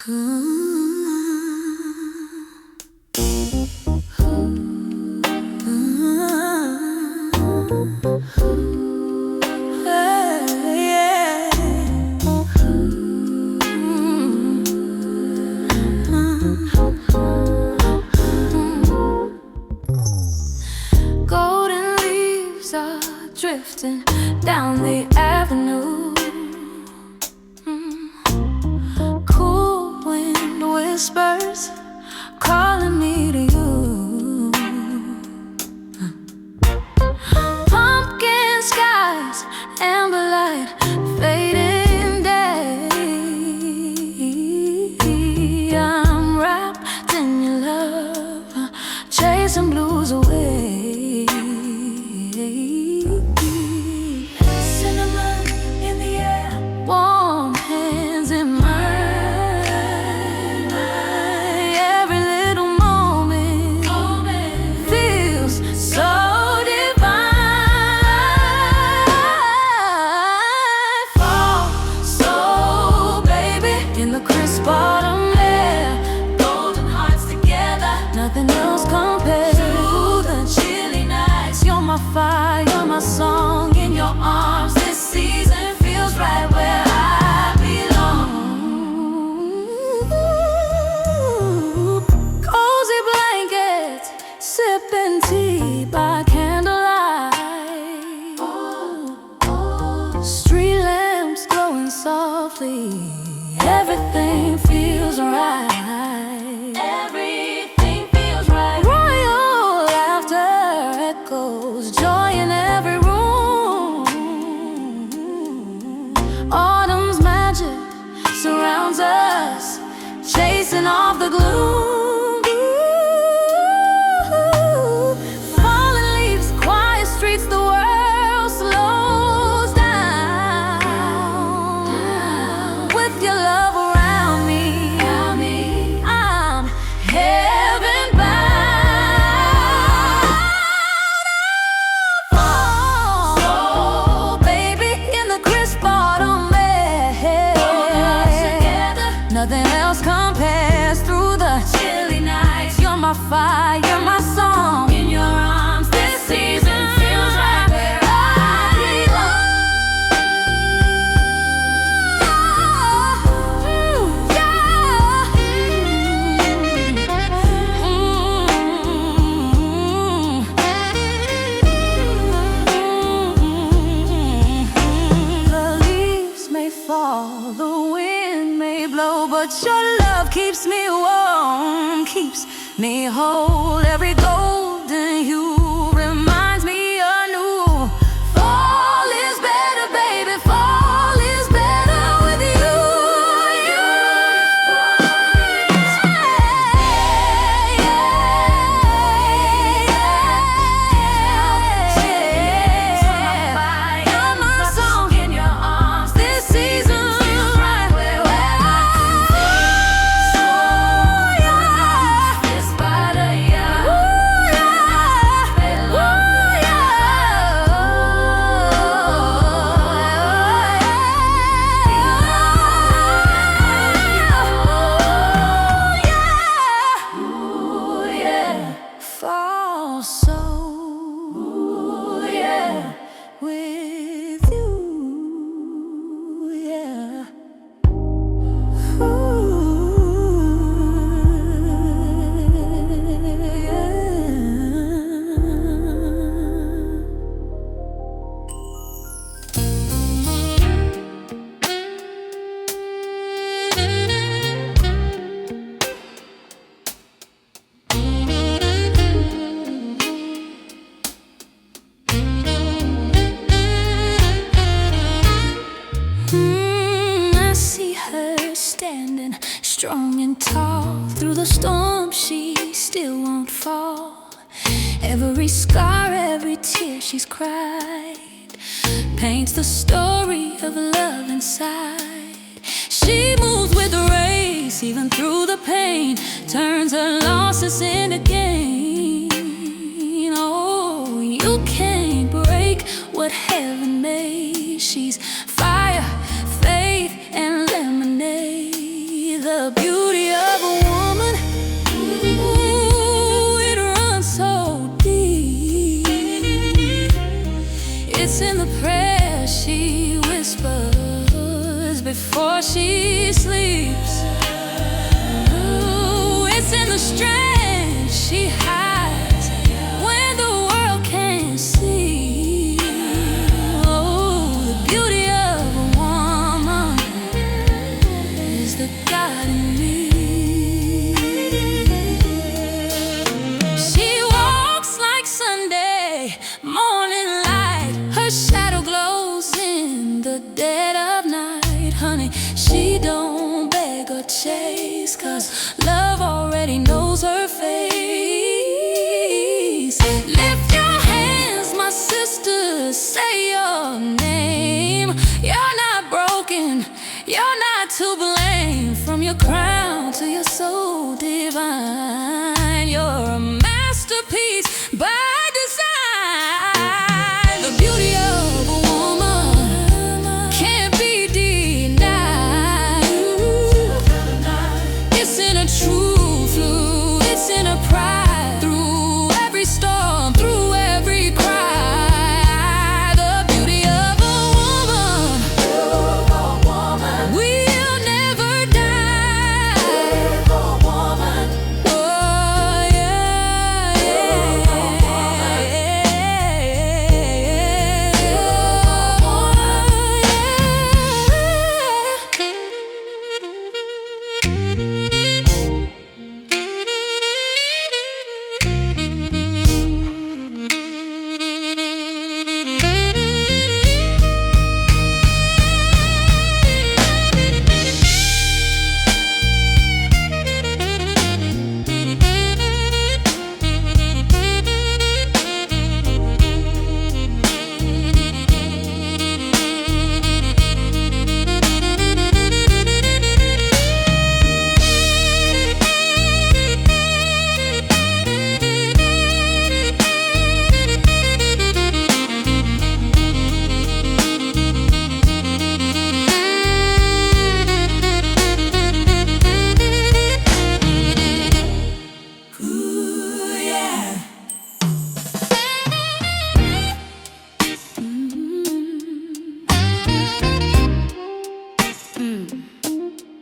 Golden leaves are drifting down the avenue. Cool wind whispers calling me to you. Pumpkin skies, amber light, fading day. I'm wrapped in your love, chasing blues away. Cinnamon in the air, warm hands in mine. Every little moment feels so divine. Fall so, baby, in the crisp autumn air. Golden hearts together, nothing else compares to the chilly nights. You're my fire, you're my song. In your arms, this season feels right where I belong. Cozy blankets, sipping tea by candlelight. Street lamps glowing softly. Everything feels right. Everything feels right. Royal laughter echoes, joy in every room. Autumn's magic surrounds us, chasing off the gloom. Fallen leaves, quiet streets, the world slows down. With your love around me, I'm heaven bound. Fall, baby, in the crisp autumn air. Nothing else compares through the chilly nights. You're my fire, you're my song. In your arms, this season feels right where I belong. The leaves may fall, the wind may blow, but your love keeps me warm, keeps me whole. Every golden hue reminds me anew. Fall is better, baby, fall is better with you. You're my song. In your arms, this season feels right where I fall so, with you, yeah. I see her standing strong and tall. Through the storm she still won't fall. Every scar, every tear she's cried paints the story of love inside. She moves with grace even through the pain, turns her losses into gain. Oh, you can't break what heaven made. She's fire, faith, and lemonade. The beauty beauty of a woman, ooh, it runs so deep. It's in the prayer she whispers before she sleeps. Ooh, it's in the strength she hides when the world can't see. Oh, the beauty of a woman is the God in me. She walks like Sunday morning light. Her shadow glows in the dead of night. Honey, she don't beg or chase, 'cause love already knows her face. Lift your hands, my sister, say your name. You're not broken, you're not to blame. From your crown to your soul divine, you're a masterpiece by design. The beauty of a woman can't be denied. It's in her truth, it's in her pride. Through every storm, through every cry, the beauty of a woman will never die. Oh yeah,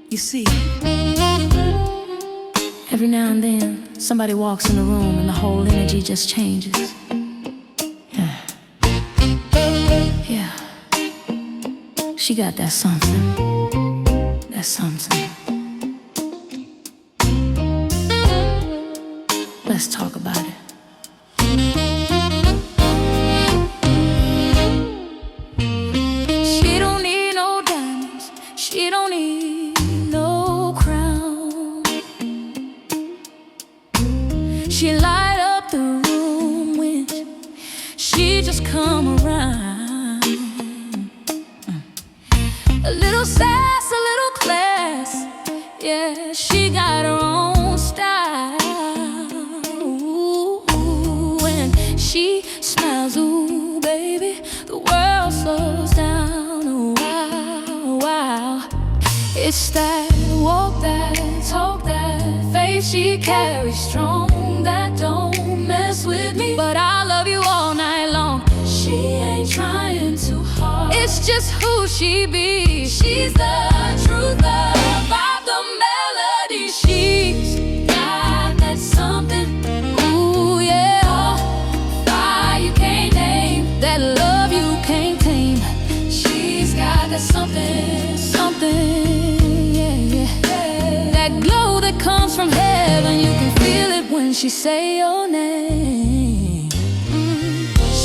You see, every now and then somebody walks in the room and the whole energy just changes. Yeah. She got that something. That something. Let's talk about it. She don't need no diamonds, she don't need no crown. She light up the room when she just come around. A little sass, a little class, yeah, she got her own style. Ooh, when she smiles, ooh, baby, the world slows down. Oh, wow, wow. It's that walk, that talk, that faith she carries strong, that don't mess with me. But I love you all night long. She ain't trying too hard, it's just who she be. She's the truth, the vibe, the melody. She's got that something, ooh yeah, fire you can't name, that love you can't tame. She's got that something, something, yeah. That glow that comes from heaven, you can feel it when she say your name.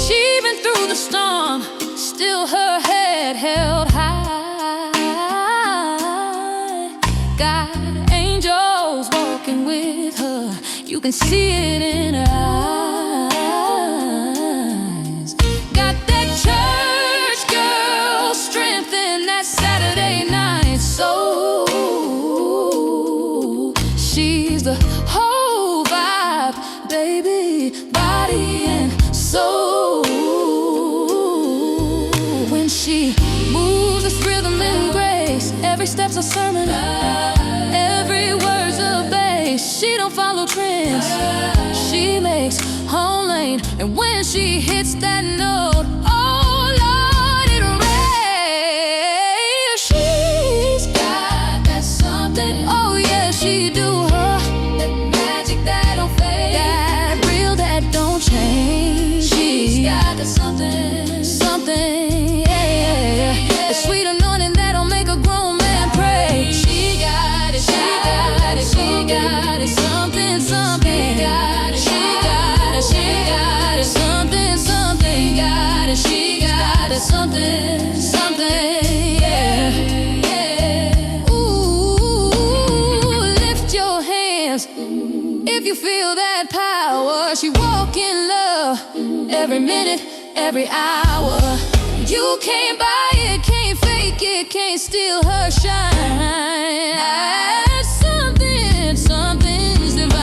She been through the storm, still her head held high. Got angels walking with her, you can see it in her eyes. Got that church girl strength in that Saturday night soul. She's the whole vibe, baby, body and soul. When she moves this rhythm and grace, every step's a sermon, every word dance. She makes home lane, and when she hits that note, oh Lord, it rains. She's got that something, oh yeah, she do her. That magic that don't fade, that real that don't change. She's got that something, something, yeah. A sweet anointing that'll make a grown man pray. She got it, she got it, she got it, something, something. She got it, she got it, she got it, something, something. Got it, she got it, something, something, yeah. Ooh, lift your hands if you feel that power. She walk in love every minute, every hour. You can't buy it, can't fake it, can't steal her shine. Something, something's divine.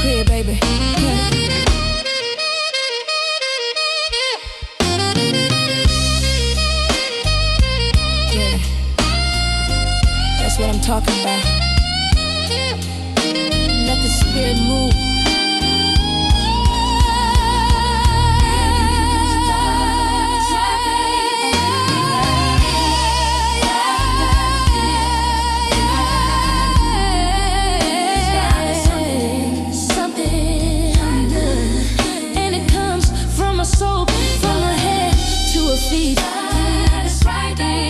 Pray, baby. That's what I'm talking about. Let the spirit move. Something, and it comes from her soul, from her head to her feet. That's right there.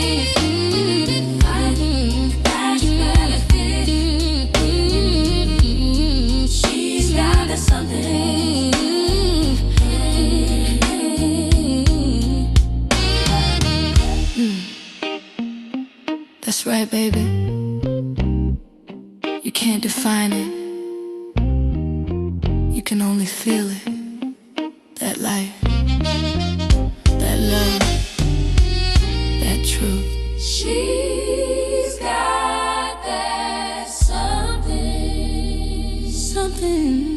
She's got that something. That's right, baby. You can't define it. You can only feel it. That light, that love, that truth. She's got that something, something.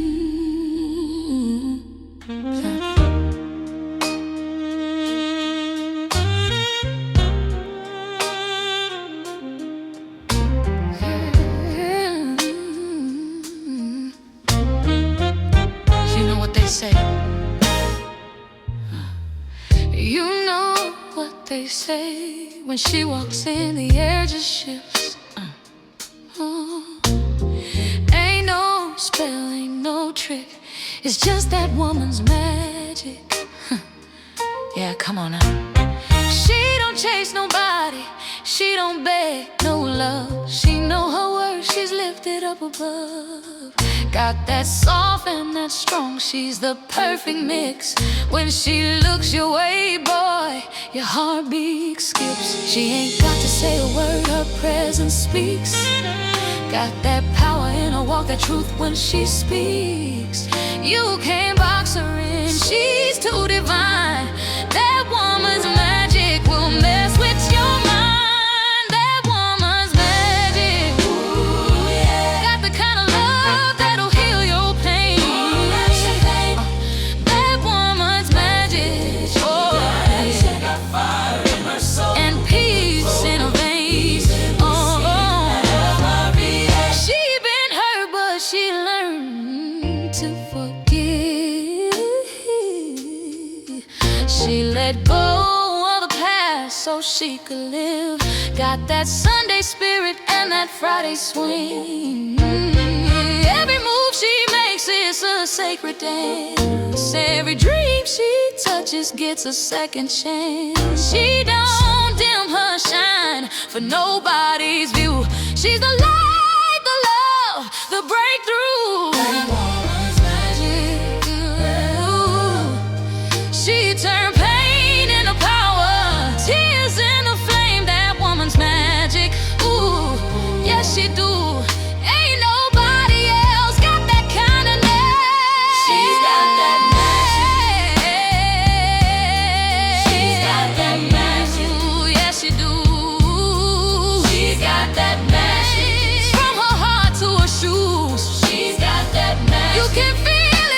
You know what they say. You know what they say. When she walks in, the air just shifts. Ain't no spell, ain't no trick. It's just that woman's magic. Yeah, come on now. She don't chase nobody. She don't beg no love. She know her worth. She's lifted up above. Got that soft and that strong. She's the perfect mix. When she looks your way, boy, your heartbeat skips. She ain't got to say a word. Her presence speaks. Got that power in her walk, that truth when she speaks. You can't box her in. She's too divine. That woman's magic will mess with your mind. That woman's magic. Ooh, yeah. Got the kind of love that'll heal your pain. That woman's magic. Oh, she got fire in her soul and peace in her veins. She been hurt, but she learned to forgive. She let go of the past so she could live. Got that Sunday spirit and that Friday swing. Every move she makes is a sacred dance. Every dream she touches gets a second chance. She don't dim her shine for nobody's view. She's the light, the love, the breakthrough. That woman's magic. She turned pain into power, tears into flame. That woman's magic. Ooh, yes she do. Ain't nobody else got that kind of magic. She's got that magic. She's got that magic. Ooh, yes she do. She's got that magic. From her heart to her shoes. She's got that magic. You can feel it.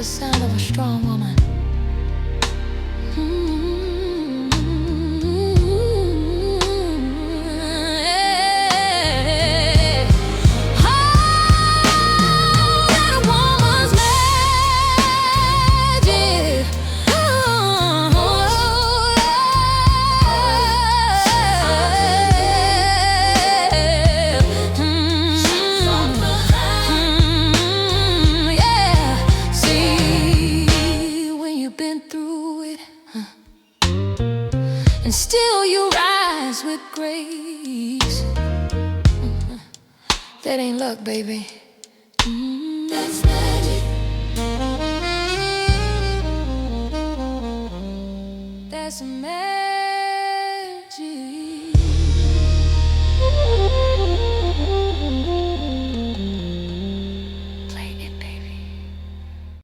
the sound of a strong woman. And still you rise with grace. That ain't luck, baby. That's magic. That's magic.